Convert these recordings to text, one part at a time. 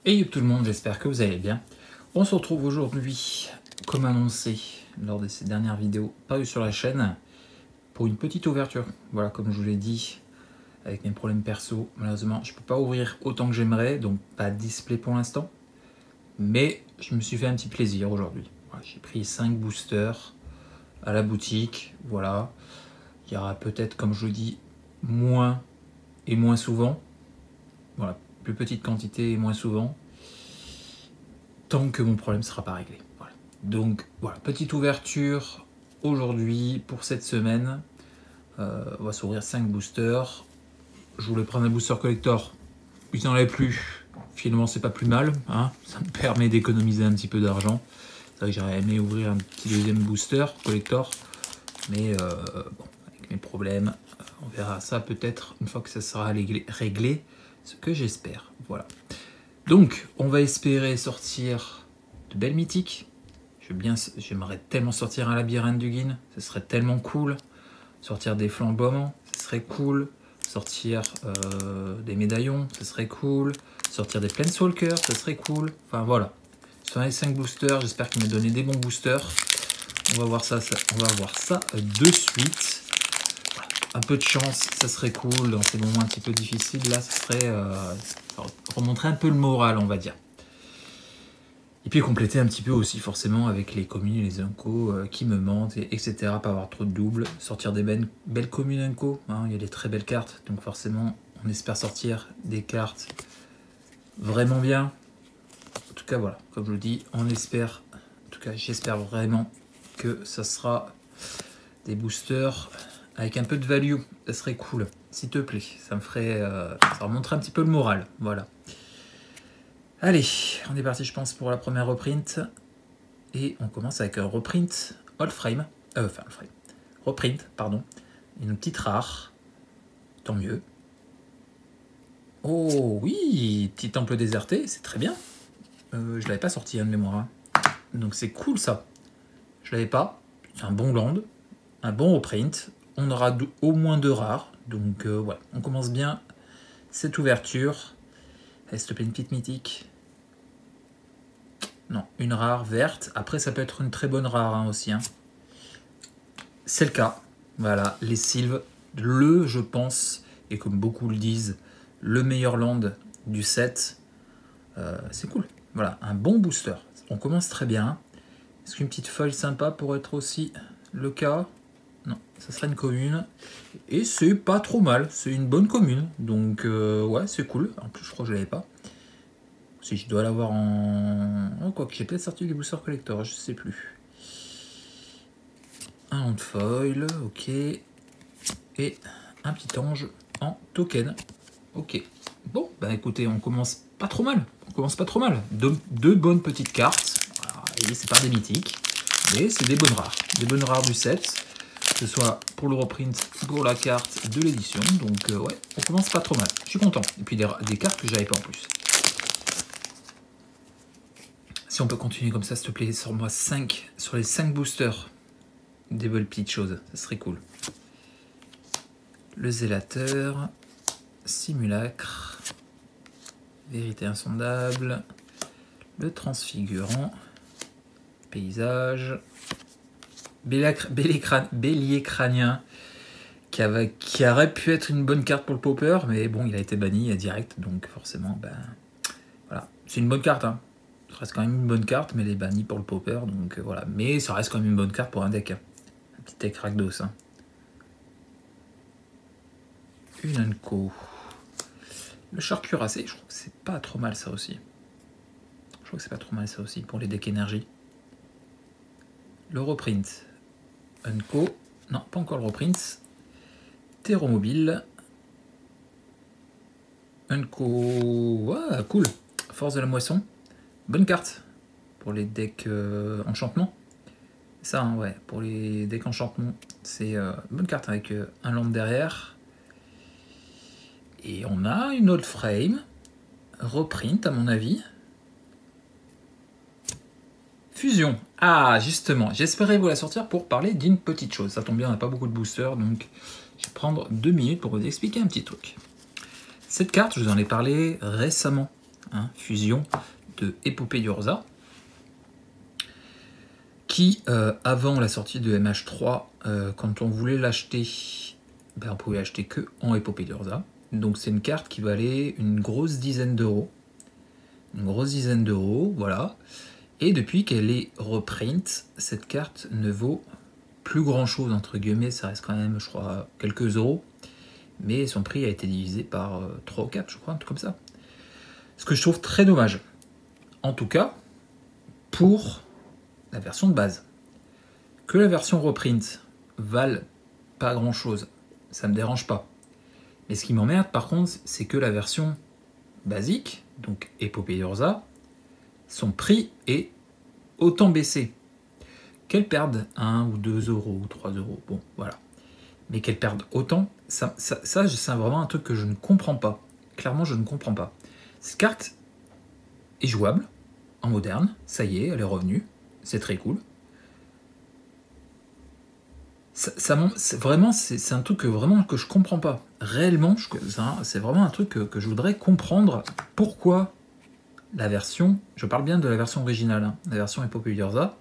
Hey tout le monde, j'espère que vous allez bien. On se retrouve aujourd'hui, comme annoncé lors de ces dernières vidéos parues sur la chaîne, pour une petite ouverture. Voilà, comme je vous l'ai dit, avec mes problèmes perso, malheureusement, je ne peux pas ouvrir autant que j'aimerais, donc pas de display pour l'instant. Mais je me suis fait un petit plaisir aujourd'hui. Voilà, j'ai pris 5 boosters à la boutique, voilà. Il y aura peut-être, comme je vous dis, moins et moins souvent. Voilà, plus petite quantité et moins souvent. Tant que mon problème ne sera pas réglé. Voilà. Donc voilà, petite ouverture aujourd'hui pour cette semaine. On va s'ouvrir 5 boosters. Je voulais prendre un booster collector. Il n'en avait plus. Finalement, c'est pas plus mal. Hein, ça me permet d'économiser un petit peu d'argent. C'est vrai que j'aurais aimé ouvrir un petit deuxième booster collector. Mais bon, avec mes problèmes, on verra ça peut-être une fois que ça sera réglé, ce que j'espère. Voilà. Donc, on va espérer sortir de belles mythiques. J'aimerais tellement sortir un labyrinthe du Guin, ce serait tellement cool. Sortir des flamboiements, ce serait cool. Sortir des médaillons, ce serait cool. Sortir des planeswalkers, ce serait cool. Enfin voilà. Sur les 5 boosters, j'espère qu'ils m'ont donné des bons boosters. On va voir ça de suite. Voilà. Un peu de chance, ça serait cool. Dans ces moments un petit peu difficiles, là, ça serait remontrer un peu le moral, on va dire. Et puis compléter un petit peu aussi forcément avec les communes et les uncos qui me mentent, etc. Pas avoir trop de doubles. Sortir des belles communes unco. Hein, il y a des très belles cartes. Donc forcément, on espère sortir des cartes vraiment bien. En tout cas, voilà. Comme je vous dis, on espère. En tout cas, j'espère vraiment que ça sera des boosters avec un peu de value. Ça serait cool. S'il te plaît. Ça me ferait... ça remonterait un petit peu le moral. Voilà. Allez, on est parti, je pense, pour la première reprint. Et on commence avec un reprint old frame. Reprint, pardon. Une petite rare. Tant mieux. Oh oui, petit temple déserté, c'est très bien. Je l'avais pas sorti de mémoire. Hein. Donc c'est cool ça. Je l'avais pas. C'est un bon land. Un bon reprint. On aura au moins 2 rares. Donc ouais, on commence bien cette ouverture. Allez, s'il te plaît, une petite mythique. Non, une rare verte. Après, ça peut être une très bonne rare hein, aussi. Hein. C'est le cas. Voilà, les Sylves, je pense, et comme beaucoup le disent, le meilleur land du set. C'est cool. Voilà, un bon booster. On commence très bien. Est-ce qu'une petite feuille sympa pourrait être aussi le cas? Non, ça serait une commune. Et c'est pas trop mal. C'est une bonne commune. Donc, ouais, c'est cool. En plus, je crois que je l'avais pas. Si je dois l'avoir en... Oh, quoi que j'ai peut-être sorti des boosters collector, je sais plus. Un hand foil, ok. Et un petit ange en token. Ok. Bon, bah écoutez, on commence pas trop mal. Deux bonnes petites cartes. Voilà, et c'est pas des mythiques, mais c'est des bonnes rares. Des bonnes rares du set. Que ce soit pour le reprint, pour la carte de l'édition. Donc ouais, on commence pas trop mal. Je suis content. Et puis des cartes que j'avais pas en plus. Si on peut continuer comme ça, s'il te plaît, sors-moi 5 sur les 5 boosters. Des belles petites choses, ça serait cool. Le zélateur, simulacre, vérité insondable, le transfigurant, paysage, bélier crânien, qui aurait pu être une bonne carte pour le popper, mais bon, il a été banni direct, donc forcément, ben voilà, c'est une bonne carte, hein. Ça reste quand même une bonne carte, mais elle est bannie pour le popper, donc voilà. Mais ça reste quand même une bonne carte pour un deck. Hein. Un petit deck Rakdos. Hein. Une Unco. Le char cuirassé, je crois que c'est pas trop mal ça aussi. Pour les decks énergie. Le reprint. Unco. Non, pas encore le reprint. Terromobile. Unco. Ouais, cool. Force de la moisson. Bonne carte pour les decks enchantement. Ça, hein, ouais, pour les decks enchantement, c'est une bonne carte avec un land derrière. Et on a une old frame, reprint à mon avis. Fusion. Ah, justement, j'espérais vous la sortir pour parler d'une petite chose. Ça tombe bien, on n'a pas beaucoup de boosters, donc je vais prendre 2 minutes pour vous expliquer un petit truc. Cette carte, je vous en ai parlé récemment. hein, fusion de Épopée d'Urza, qui, avant la sortie de MH3, quand on voulait l'acheter, ben, on pouvait l'acheter que en Épopée d'Urza. Donc c'est une carte qui valait une grosse dizaine d'euros. Une grosse dizaine d'euros, voilà. Et depuis qu'elle est reprint, cette carte ne vaut plus grand chose, entre guillemets, ça reste quand même, je crois, quelques euros. Mais son prix a été divisé par 3 ou 4, je crois, un truc comme ça. Ce que je trouve très dommage. En tout cas, pour la version de base. Que la version reprint vale pas grand chose, ça me dérange pas. Mais ce qui m'emmerde par contre, c'est que la version basique, donc Épopée d'Urza, son prix est autant baissé. Qu'elle perde 1 ou 2 euros ou 3 euros, bon voilà. Mais qu'elle perde autant, ça c'est vraiment un truc que je ne comprends pas. Clairement, je ne comprends pas. Cette carte est jouable, en moderne, ça y est, elle est revenue. C'est très cool. Vraiment, c'est un truc que je comprends pas. Réellement, c'est vraiment un truc que je voudrais comprendre. Pourquoi la version, je parle bien de la version originale, hein, la version Épopée d'Urza,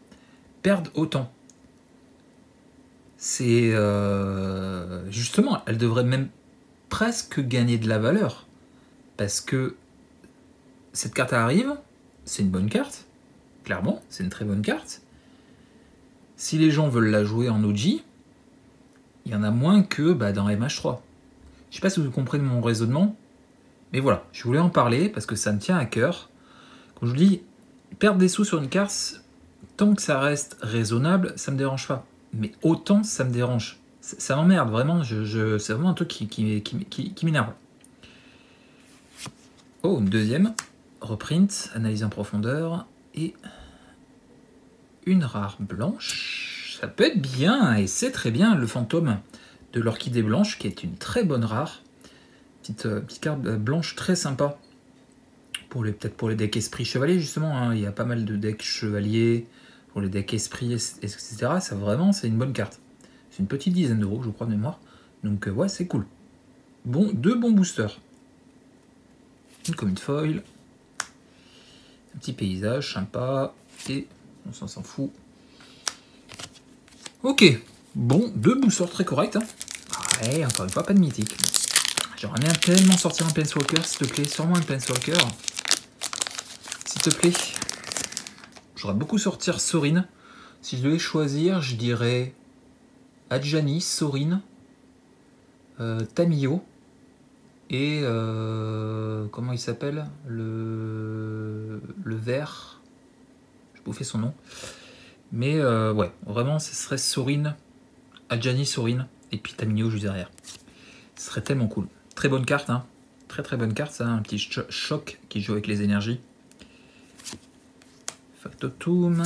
perdent autant. C'est justement, elle devrait même presque gagner de la valeur. Parce que cette carte arrive, c'est une bonne carte. Clairement, c'est une très bonne carte. Si les gens veulent la jouer en OG, il y en a moins que dans MH3. Je sais pas si vous comprenez mon raisonnement, mais voilà, je voulais en parler parce que ça me tient à cœur. Comme je vous dis, perdre des sous sur une carte, tant que ça reste raisonnable, ça me dérange pas. Mais autant, ça me dérange. Ça m'emmerde, vraiment, c'est vraiment un truc qui m'énerve. Oh, une deuxième, reprint, analyse en profondeur, et une rare blanche. Ça peut être bien, et c'est très bien, le fantôme de l'orchidée blanche, qui est une très bonne rare. Petite carte blanche très sympa. Peut-être pour les decks esprit chevalier, justement. Hein. Il y a pas mal de decks chevaliers, pour les decks esprit, etc. Ça, vraiment, c'est une bonne carte. C'est une petite dizaine d'euros, je crois, de mémoire. Donc, ouais, c'est cool. Bon, 2 bons boosters. Une commune foil. Un petit paysage sympa. Et on s'en fout. Ok. Bon, 2 boosters très corrects. Hein. Ouais, encore une fois, pas de mythique. J'aimerais bien tellement sortir un Planeswalker, s'il te plaît. Sors-moi un Planeswalker. S'il te plaît. J'aurais beaucoup sortir Sorin. Si je devais choisir, je dirais Adjani, Sorin, Tamiyo et comment il s'appelle, le vert. Je vais bouffer son nom. Mais ouais, vraiment, ce serait Sorin, Adjani, Sorin et puis Tamiyo juste derrière. Ce serait tellement cool. Très bonne carte, hein. Très très bonne carte, ça. Un petit choc qui joue avec les énergies. Factotum,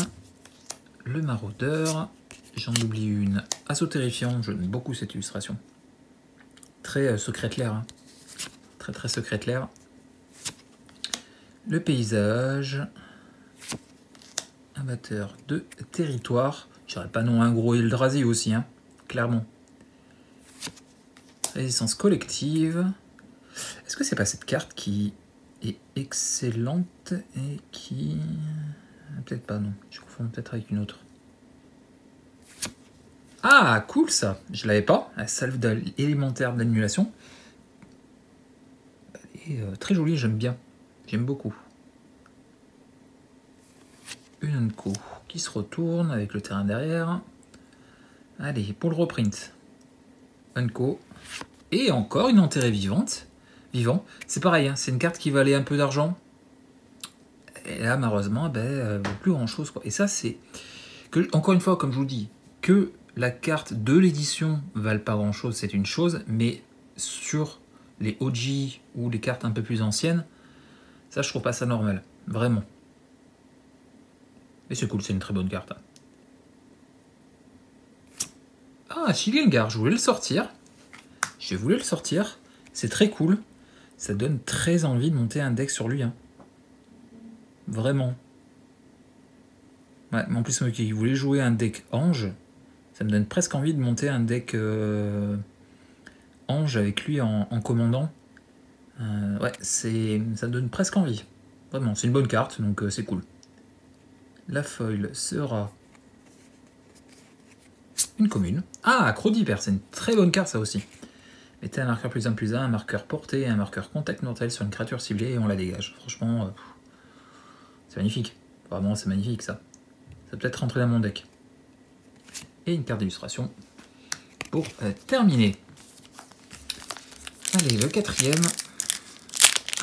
le maraudeur, j'en oublie une, assaut terrifiant, j'aime beaucoup cette illustration. Très secret clair, hein. Très très secret clair. Le paysage, amateur de territoire, je dirais pas non un gros Eldrazi aussi, hein, clairement. Résistance collective, est-ce que c'est pas cette carte qui est excellente et qui... Peut-être pas, non. Je confonds peut-être avec une autre. Ah, cool ça. Je l'avais pas. La salve élémentaire d'annulation. Et très jolie, j'aime bien. J'aime beaucoup. Une Unco qui se retourne avec le terrain derrière. Allez, pour le reprint. Unco. Et encore une enterrée vivante. Vivant. C'est pareil, hein, c'est une carte qui valait un peu d'argent. Et là, malheureusement, plus grand chose. Quoi. Et ça, c'est que, encore une fois, comme je vous dis, que la carte de l'édition vale pas grand chose, c'est une chose, mais sur les OG ou les cartes un peu plus anciennes, ça, je trouve pas ça normal. Vraiment. Mais c'est cool, c'est une très bonne carte. Ah, Chillingar, je voulais le sortir. Je voulais le sortir. C'est très cool. Ça donne très envie de monter un deck sur lui. Hein. Vraiment. Ouais, mais en plus, moi qui voulais jouer un deck Ange, ça me donne presque envie de monter un deck Ange avec lui en commandant. Ouais, ça donne presque envie. Vraiment, c'est une bonne carte, donc c'est cool. La foil sera une commune. Ah, Crowdiper, c'est une très bonne carte ça aussi. Mettez un marqueur +1/+1, un marqueur porté et un marqueur contact mortel sur une créature ciblée et on la dégage. Franchement, c'est magnifique. Vraiment, c'est magnifique ça. Ça peut être rentré dans mon deck. Et une carte d'illustration pour terminer. Allez, le quatrième.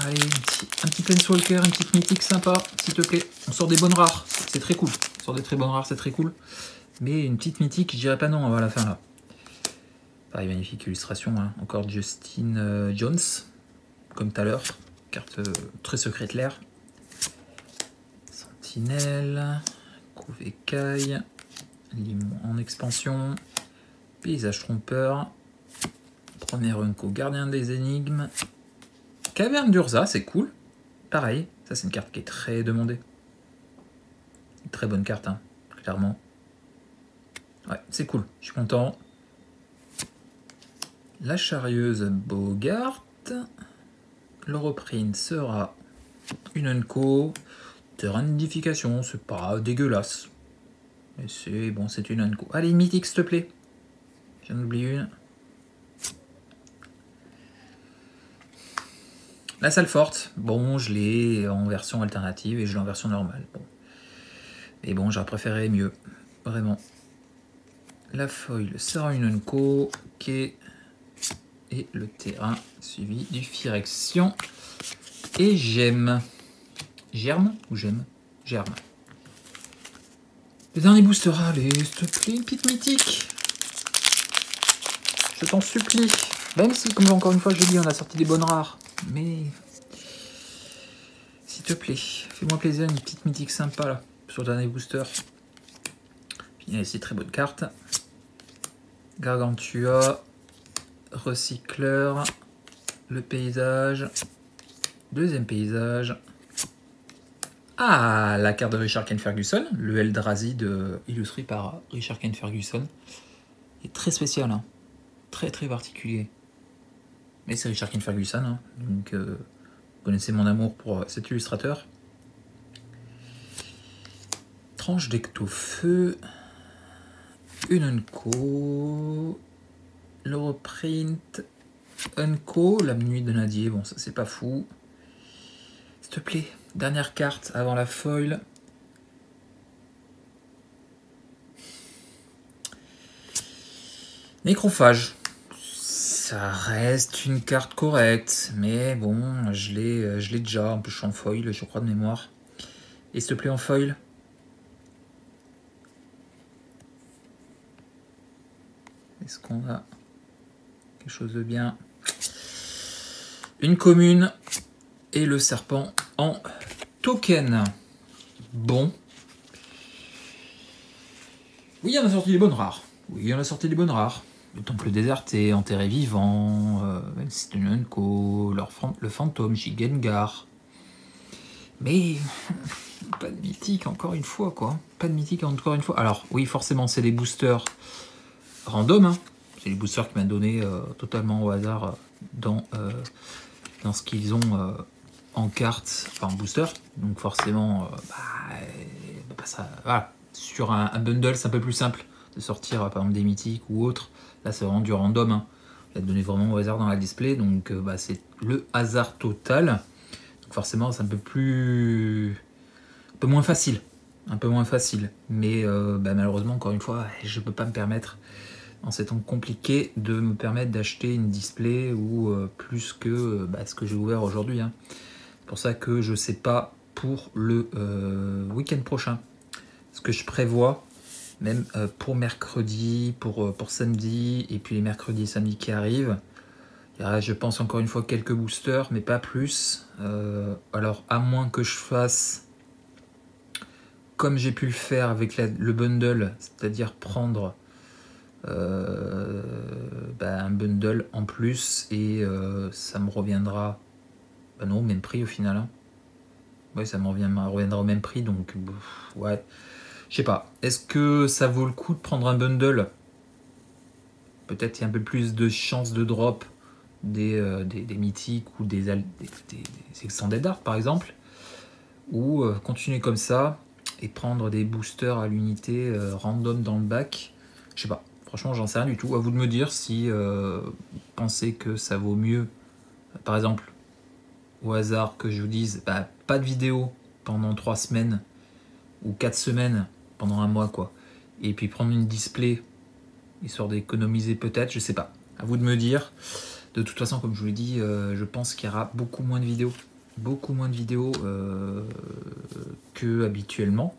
Allez, un petit Planeswalker, une petite mythique sympa, s'il te plaît. On sort des bonnes rares, c'est très cool. On sort des très bonnes rares, c'est très cool. Mais une petite mythique, je dirais pas non avant la fin là. Pareil, magnifique illustration. Hein. Encore Justin Jones, comme tout à l'heure. Carte très secrète l'air. Sentinelle. Couvécaille. Limon en expansion. Paysage trompeur. Premier Unco, gardien des énigmes. Caverne d'Urza, c'est cool. Pareil, ça c'est une carte qui est très demandée. Une très bonne carte, hein, clairement. Ouais, c'est cool, je suis content. La charieuse Bogart. L'Oroprine sera une Unco. Terrain d'unification, c'est pas dégueulasse. Mais c'est bon, c'est une Unco. Allez, mythique, s'il te plaît. J'en oublie une. La salle forte, bon, je l'ai en version alternative et je l'ai en version normale. Bon. Mais bon, j'aurais préféré mieux, vraiment. La foil sera une Unco, ok. Et le terrain suivi du Phyrexian. Et j'aime. Germe ou j'aime? Germe. Le dernier booster, allez, s'il te plaît, une petite mythique. Je t'en supplie. Même si, comme encore une fois, je l'ai dit, on a sorti des bonnes rares. Mais, s'il te plaît, fais-moi plaisir, une petite mythique sympa là, sur le dernier booster. Puis c'est très bonne carte. Gargantua, recycleur, le paysage, deuxième paysage. Ah, la carte de Richard Ken Ferguson, le Eldrazi illustré par Richard Ken Ferguson. Il est très spécial, hein. Très très particulier. Mais c'est Richard Ken Ferguson, hein. Donc vous connaissez mon amour pour cet illustrateur. Tranche d'Ectofeu, une Unco, l'Europrint, Unco, la nuit de Nadier, bon ça c'est pas fou. S'il te plaît, dernière carte avant la foil. Nécrophage. Ça reste une carte correcte, mais bon, je l'ai déjà, en plus je suis en foil, je crois de mémoire. Et s'il te plaît en foil. Est-ce qu'on a quelque chose de bien? Une commune et le serpent en token. Bon. Oui, on a sorti des bonnes rares. Oui, on a sorti des bonnes rares. Le temple déserté, enterré vivant, même si c'est une Unco, le fantôme, Gigengar. Mais pas de mythique encore une fois, quoi. Pas de mythique encore une fois. Alors, oui, forcément, c'est des boosters random. Hein. C'est les boosters qui m'ont donné totalement au hasard dans ce qu'ils ont en carte, enfin en booster. Donc forcément, ça, voilà. Sur un bundle, c'est un peu plus simple de sortir par exemple des mythiques ou autres. Là, c'est vraiment du random. Hein. Il a donné vraiment au hasard dans la display. Donc c'est le hasard total. Donc forcément, c'est un peu moins facile. Un peu moins facile. Mais malheureusement, encore une fois, je ne peux pas me permettre, en ces temps compliqués, de me permettre d'acheter une display ou plus que ce que j'ai ouvert aujourd'hui. Hein. C'est pour ça que je ne sais pas pour le week-end prochain ce que je prévois, même pour mercredi, pour samedi, et puis les mercredis et samedis qui arrivent. Il y aura, je pense, encore une fois quelques boosters, mais pas plus. Alors, à moins que je fasse comme j'ai pu le faire avec le bundle, c'est-à-dire prendre un bundle en plus, et ça me reviendra... Bah non, au même prix au final. Hein. Ouais, ça me reviendra au même prix, donc ouais. Je sais pas, est-ce que ça vaut le coup de prendre un bundle? Peut-être il y a un peu plus de chances de drop des mythiques ou des extended art par exemple. ou continuer comme ça et prendre des boosters à l'unité random dans le bac. Je sais pas, franchement j'en sais rien du tout. À vous de me dire si vous pensez que ça vaut mieux, par exemple, au hasard que je vous dise bah, pas de vidéo pendant 3 semaines ou 4 semaines pendant un mois quoi, et puis prendre une display histoire d'économiser peut-être, je sais pas. À vous de me dire. De toute façon, comme je vous l'ai dit, je pense qu'il y aura beaucoup moins de vidéos. Beaucoup moins de vidéos que habituellement.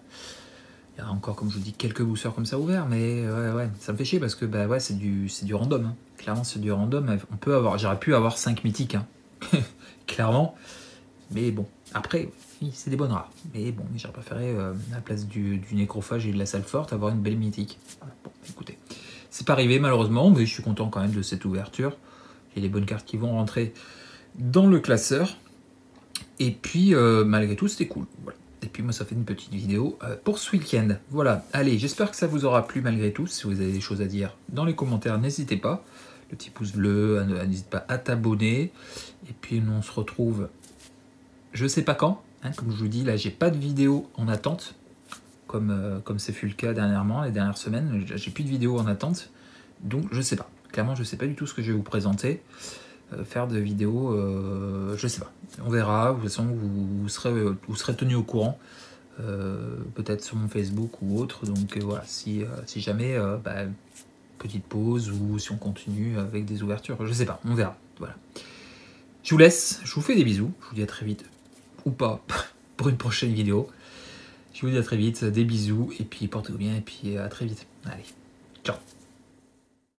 Il y a encore, comme je vous dis, quelques boosters comme ça ouverts, mais ouais, ça me fait chier parce que bah, ouais, c'est du random. Hein. Clairement, c'est du random. On peut avoir, j'aurais pu avoir 5 mythiques, hein. Clairement. Mais bon, après, oui, c'est des bonnes rares. Mais bon, j'aurais préféré, à la place du nécrophage et de la salle forte, avoir une belle mythique. Voilà. Bon, écoutez, c'est pas arrivé malheureusement, mais je suis content quand même de cette ouverture. Il y a des bonnes cartes qui vont rentrer dans le classeur. Et puis, malgré tout, c'était cool. Voilà. Et puis, moi, ça fait une petite vidéo pour ce week-end. Voilà. Allez, j'espère que ça vous aura plu malgré tout. Si vous avez des choses à dire dans les commentaires, n'hésitez pas. Le petit pouce bleu, n'hésite pas à t'abonner. Et puis, nous, on se retrouve, je sais pas quand. Hein, comme je vous dis, là, j'ai pas de vidéo en attente. Comme c'est fut le cas dernièrement, les dernières semaines. J'ai plus de vidéo en attente. Donc, je sais pas. Clairement, je sais pas du tout ce que je vais vous présenter. Faire de vidéos, je sais pas. On verra. De toute façon, vous serez tenu au courant. Peut-être sur mon Facebook ou autre. Donc voilà, si jamais, bah, petite pause ou si on continue avec des ouvertures, je sais pas. On verra. Voilà. Je vous laisse. Je vous fais des bisous. Je vous dis à très vite. Ou pas. Pour une prochaine vidéo. Je vous dis à très vite. Des bisous. Et puis portez-vous bien. Et puis à très vite. Allez. Ciao.